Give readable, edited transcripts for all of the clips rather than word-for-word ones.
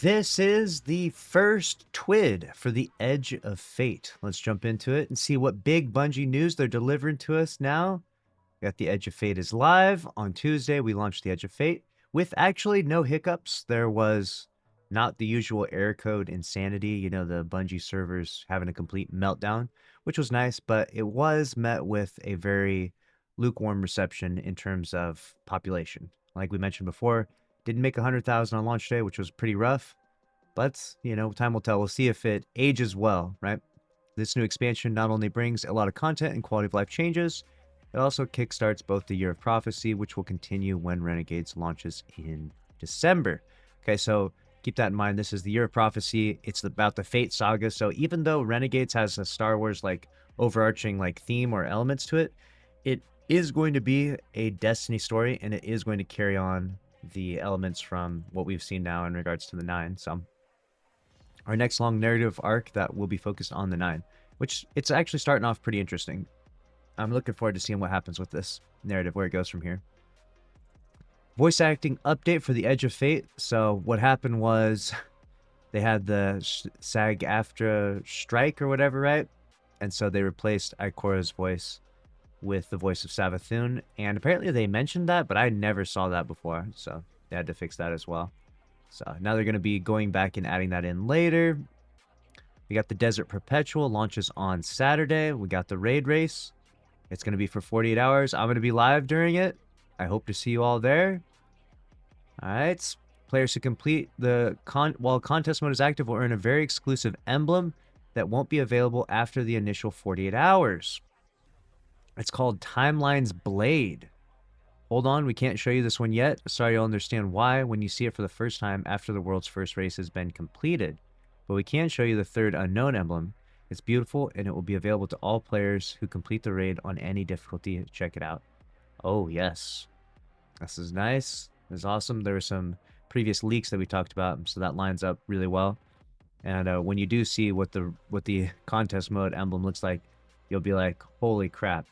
This is the first TWID for the Edge of Fate. Let's jump into it and see what big Bungie news they're delivering to us now. We got the Edge of Fate is live. On Tuesday, we launched the Edge of Fate with actually no hiccups. There was not the usual error code insanity, the Bungie servers having a complete meltdown, which was nice, but it was met with a very lukewarm reception in terms of population. Like we mentioned before, didn't make 100,000 on launch day, which was pretty rough. But, time will tell. We'll see if it ages well, right? This new expansion not only brings a lot of content and quality of life changes, it also kickstarts both the Year of Prophecy, which will continue when Renegades launches in December. Okay, so keep that in mind. This is the Year of Prophecy. It's about the Fate saga. So even though Renegades has a Star Wars overarching theme or elements to it, it is going to be a Destiny story, and it is going to carry on the elements from what we've seen now in regards to the 9. So our next long narrative arc that will be focused on the 9, which it's actually starting off pretty interesting. I'm looking forward to seeing what happens with this narrative, where it goes from here. Voice acting update for the Edge of Fate. So what happened was they had the SAG-AFTRA strike or whatever, right? And so they replaced Ikora's voice with the voice of Savathun, and apparently they mentioned that, but I never saw that before, so they had to fix that as well. So now they're going to be going back and adding that in later. We got the Desert Perpetual launches on Saturday. We got the raid race. It's going to be for 48 hours. I'm going to be live during it. I hope to see you all there. All right. Players who complete while contest mode is active will earn a very exclusive emblem that won't be available after the initial 48 hours. It's called Timeline's Blade. Hold on, we can't show you this one yet. Sorry, you'll understand why when you see it for the first time after the world's first race has been completed. But we can show you the third unknown emblem. It's beautiful, and it will be available to all players who complete the raid on any difficulty. Check it out. Oh, yes. This is nice. This is awesome. There were some previous leaks that we talked about, so that lines up really well. And when you do see what the contest mode emblem looks like, you'll be like, holy crap.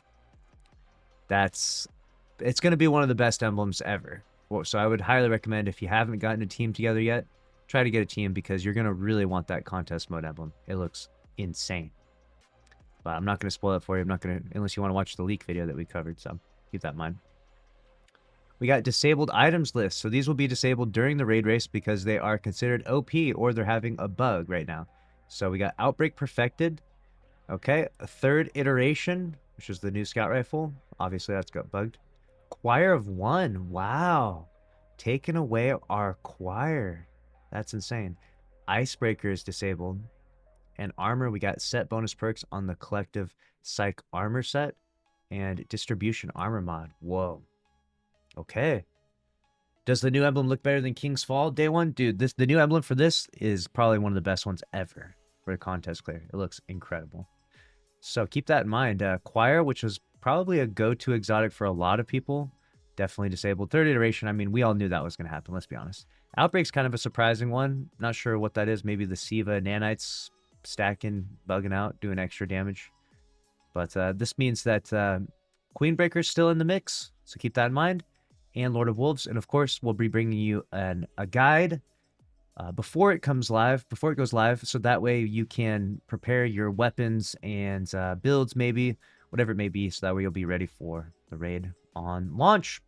It's going to be one of the best emblems ever. So I would highly recommend, if you haven't gotten a team together yet, try to get a team, because you're going to really want that contest mode emblem. It looks insane. But I'm not going to spoil it for you. I'm not going to, unless you want to watch the leak video that we covered. So keep that in mind. We got disabled items list. So these will be disabled during the raid race because they are considered OP, or they're having a bug right now. So we got Outbreak Perfected. Okay, a third iteration, which is the new scout rifle. Obviously, that's got bugged. Choir of One. Wow. Taking away our choir. That's insane. Icebreaker is disabled. And armor, we got set bonus perks on the collective psych armor set and distribution armor mod. Whoa. Okay. Does the new emblem look better than King's Fall day one? Dude, the new emblem for this is probably one of the best ones ever for a contest clear. It looks incredible. So keep that in mind. Choir, which was probably a go-to exotic for a lot of people, definitely disabled. Third iteration, I mean, we all knew that was going to happen, let's be honest. Outbreak's kind of a surprising one. Not sure what that is. Maybe the Siva nanites stacking, bugging out, doing extra damage. But this means that Queenbreaker's still in the mix, so keep that in mind. And Lord of Wolves. And of course, we'll be bringing you a guide before it goes live, so that way you can prepare your weapons and builds, maybe, whatever it may be, so that way you'll be ready for the raid on launch.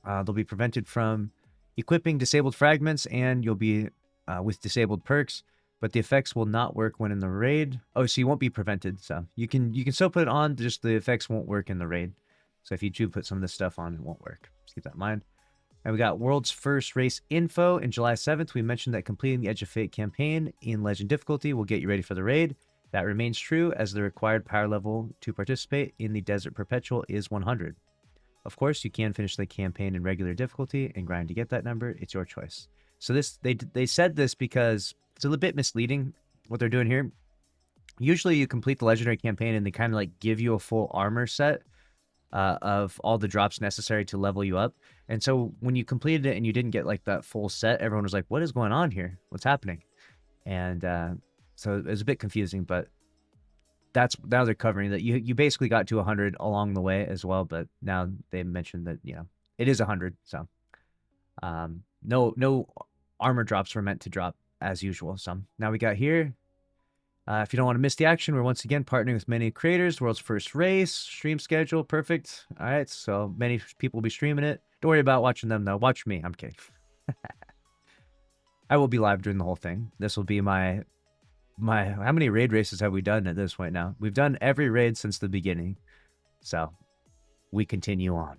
They'll be prevented from equipping disabled fragments, and you'll be with disabled perks, but the effects will not work when in the raid. Oh, so you won't be prevented, so you can still put it on, just the effects won't work in the raid. So if you do put some of this stuff on, it won't work. Just keep that in mind. And we got World's First Race info in July 7th. We mentioned that completing the Edge of Fate campaign in Legend difficulty will get you ready for the raid. That remains true, as the required power level to participate in the Desert Perpetual is 100. Of course, you can finish the campaign in regular difficulty and grind to get that number. It's your choice. So they said this because it's a little bit misleading what they're doing here. Usually you complete the legendary campaign and they kind of give you a full armor set of all the drops necessary to level you up. And so when you completed it and you didn't get that full set, everyone was like, what is going on here? What's happening? And so it was a bit confusing, but now they're covering that you basically got to 100 along the way as well, but now they mentioned that, it is 100. So no armor drops were meant to drop as usual. So now we got here. If you don't want to miss the action, we're once again partnering with many creators. World's first race, stream schedule, perfect. All right, so many people will be streaming it. Don't worry about watching them though. Watch me. I'm kidding. I will be live during the whole thing. This will be my how many raid races have we done at this point now? We've done every raid since the beginning. So we continue on.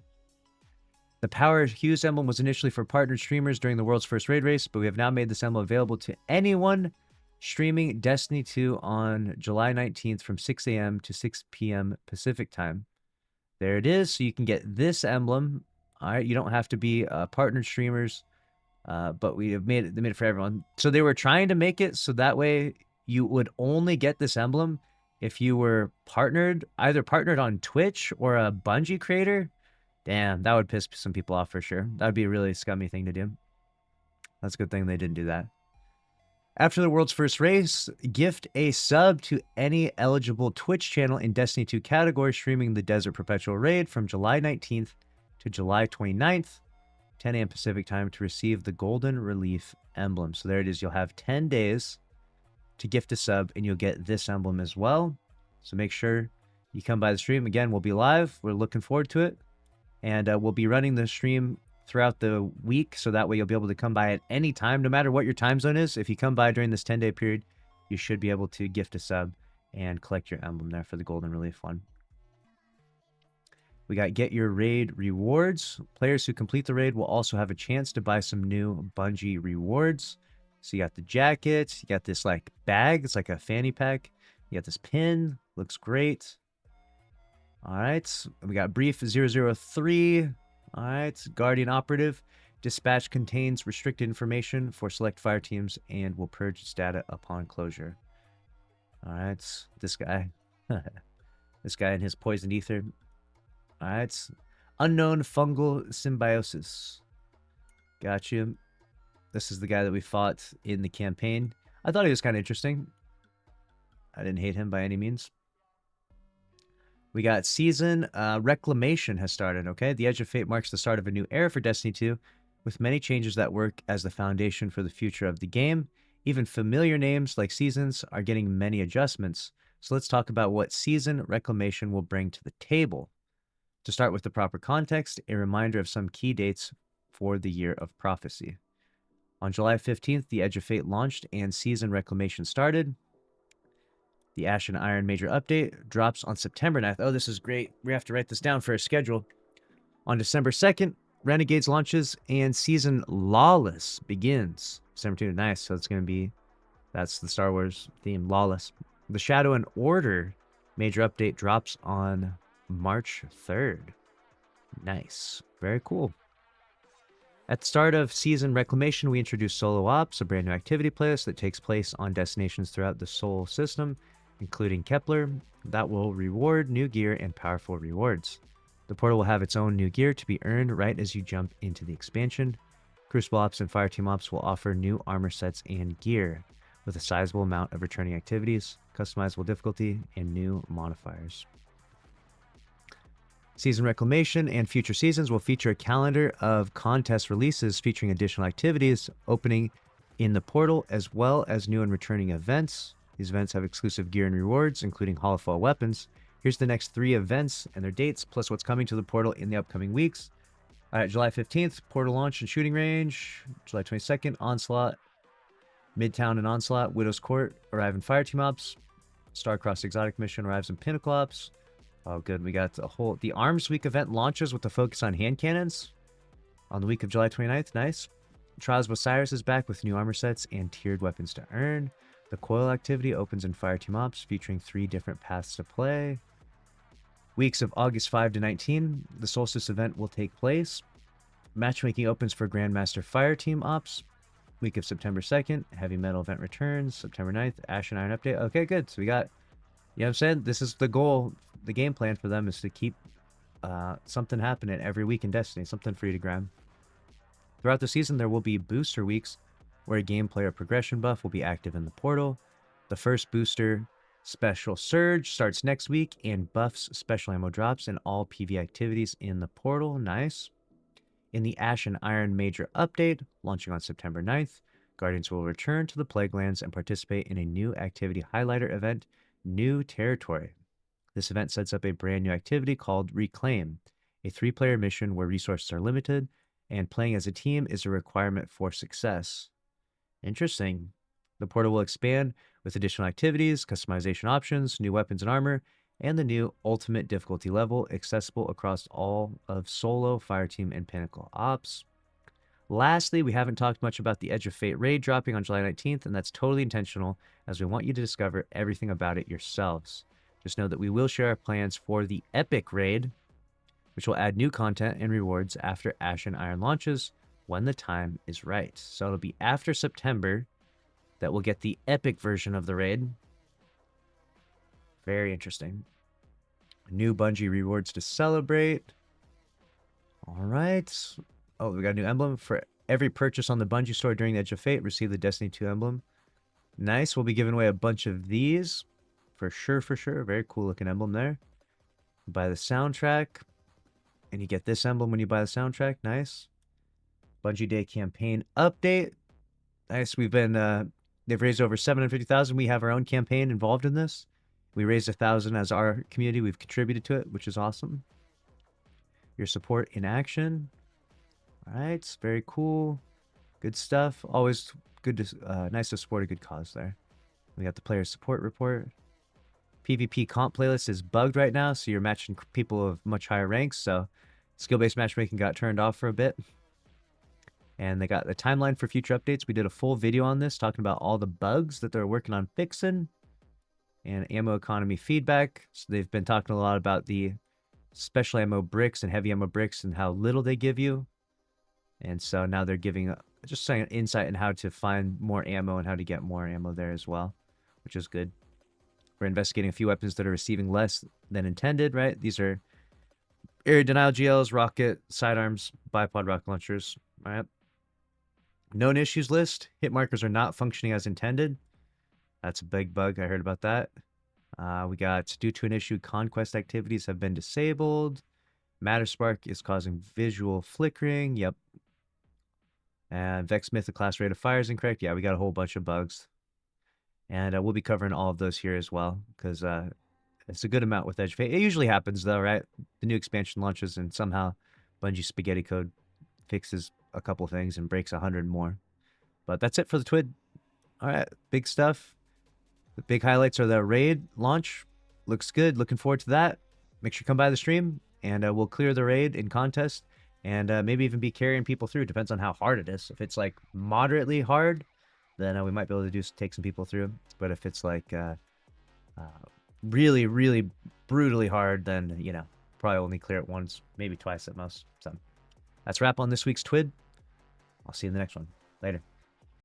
The Power Hughes emblem was initially for partnered streamers during the world's first raid race, but we have now made this emblem available to anyone streaming Destiny 2 on July 19th from 6 a.m. to 6 p.m. Pacific time. There it is. So you can get this emblem. All right, you don't have to be partnered streamers, but we have made it for everyone. So they were trying to make it so that way you would only get this emblem if you were partnered, either partnered on Twitch or a Bungie creator. Damn, that would piss some people off for sure. That would be a really scummy thing to do. That's a good thing they didn't do that. After the world's first race, gift a sub to any eligible Twitch channel in Destiny 2 category streaming the Desert Perpetual raid from July 19th to July 29th, 10 a.m. Pacific time to receive the Golden Relief emblem. So there it is. You'll have 10 days to gift a sub, and you'll get this emblem as well. So make sure you come by the stream. Again, we'll be live. We're looking forward to it. And we'll be running the stream throughout the week, so that way you'll be able to come by at any time, no matter what your time zone is. If you come by during this 10-day period, you should be able to gift a sub and collect your emblem there for the Golden Relief one. We got Get Your Raid rewards. Players who complete the raid will also have a chance to buy some new Bungie rewards. So you got the jacket, you got this like bag, it's like a fanny pack. You got this pin, looks great. All right, we got Brief 003. All right, Guardian Operative. Dispatch contains restricted information for select fire teams and will purge its data upon closure. All right, this guy. This guy and his poisoned ether. All right, Unknown Fungal Symbiosis. Got you. This is the guy that we fought in the campaign. I thought he was kind of interesting. I didn't hate him by any means. We got Season Reclamation has started, okay? The Edge of Fate marks the start of a new era for Destiny 2, with many changes that work as the foundation for the future of the game. Even familiar names like Seasons are getting many adjustments. So let's talk about what Season Reclamation will bring to the table. To start with the proper context, a reminder of some key dates for the Year of Prophecy. On July 15th, the Edge of Fate launched and Season Reclamation started. The Ash and Iron Major Update drops on September 9th. Oh, this is great. We have to write this down for a schedule. On December 2nd, Renegades launches and Season Lawless begins. December 2nd, nice. So it's going to be, that's the Star Wars theme, Lawless. The Shadow and Order Major Update drops on March 3rd. Nice. Very cool. At the start of Season Reclamation, we introduced Solo Ops, a brand new activity playlist that takes place on destinations throughout the Sol system, including Kepler, that will reward new gear and powerful rewards. The portal will have its own new gear to be earned right as you jump into the expansion. Crucible Ops and Fireteam Ops will offer new armor sets and gear, with a sizable amount of returning activities, customizable difficulty, and new modifiers. Season Reclamation and future seasons will feature a calendar of contest releases featuring additional activities opening in the portal, as well as new and returning events. These events have exclusive gear and rewards, including Holofall weapons. Here's the next 3 events and their dates, plus what's coming to the portal in the upcoming weeks. July 15th, portal launch and shooting range. July 22nd, Onslaught, Midtown and Onslaught, Widow's Court arrive in Fireteam Ops. Starcross Exotic Mission arrives in Pinnacle Ops. Oh, good. We got the Arms Week event launches with the focus on hand cannons on the week of July 29th. Nice. Trials of Osiris is back with new armor sets and tiered weapons to earn. The Coil activity opens in Fireteam Ops, featuring 3 different paths to play. Weeks of August 5 to 19, the Solstice event will take place. Matchmaking opens for Grandmaster Fireteam Ops. Week of September 2nd, Heavy Metal event returns. September 9th, Ash and Iron update. Okay, good. So we got, you know what I'm saying? This is the goal. The game plan for them is to keep something happening every week in Destiny, something for you to grab. Throughout the season, there will be booster weeks where a gameplay or progression buff will be active in the portal. The first booster Special Surge starts next week and buffs special ammo drops and all PV activities in the portal. Nice. In the Ash and Iron Major Update, launching on September 9th, Guardians will return to the Plaguelands and participate in a new activity highlighter event, New Territory. This event sets up a brand new activity called Reclaim, a 3-player mission where resources are limited, and playing as a team is a requirement for success. Interesting. The portal will expand with additional activities, customization options, new weapons and armor, and the new ultimate difficulty level accessible across all of Solo, Fireteam, and Pinnacle Ops. Lastly, we haven't talked much about the Edge of Fate raid dropping on July 19th, and that's totally intentional as we want you to discover everything about it yourselves. Just know that we will share our plans for the Epic raid, which will add new content and rewards after Ash and Iron launches when the time is right. So it'll be after September that we'll get the Epic version of the raid. Very interesting. New Bungie rewards to celebrate. All right. Oh, we got a new emblem. For every purchase on the Bungie store during the Edge of Fate, receive the Destiny 2 emblem. Nice. We'll be giving away a bunch of these. For sure, for sure. Very cool looking emblem there. Buy the soundtrack. And you get this emblem when you buy the soundtrack. Nice. Bungie Day campaign update. Nice. We've been... they've raised over 750,000. We have our own campaign involved in this. We raised 1,000 as our community. We've contributed to it, which is awesome. Your support in action. All right, very cool. Good stuff. Always good to nice to support a good cause there. We got the player support report. PvP comp playlist is bugged right now, so you're matching people of much higher ranks. So skill-based matchmaking got turned off for a bit. And they got the timeline for future updates. We did a full video on this talking about all the bugs that they're working on fixing. And ammo economy feedback. So they've been talking a lot about the special ammo bricks and heavy ammo bricks and how little they give you. And so now they're giving just saying insight on how to find more ammo and how to get more ammo there as well, which is good. We're investigating a few weapons that are receiving less than intended, right? These are area denial GLs, rocket, sidearms, bipod rocket launchers, all right? Known issues list. Hit markers are not functioning as intended. That's a big bug. I heard about that. We got, due to an issue, conquest activities have been disabled. Matter Spark is causing visual flickering. Yep. And Vex Myth, the class rate of fire is incorrect. Yeah, we got a whole bunch of bugs. And we'll be covering all of those here as well, because it's a good amount with Edge of Fate. It usually happens, though, right? The new expansion launches, and somehow Bungie Spaghetti Code fixes a couple things and breaks 100 more. But that's it for the TWID. All right, big stuff. The big highlights are the raid launch. Looks good. Looking forward to that. Make sure you come by the stream, and we'll clear the raid in contest, and maybe even be carrying people through. Depends on how hard it is. If it's like moderately hard, then we might be able to take some people through. But if it's like really, really brutally hard, then, you know, probably only clear it once, maybe twice at most. So that's a wrap on this week's TWID. I'll see you in the next one. Later.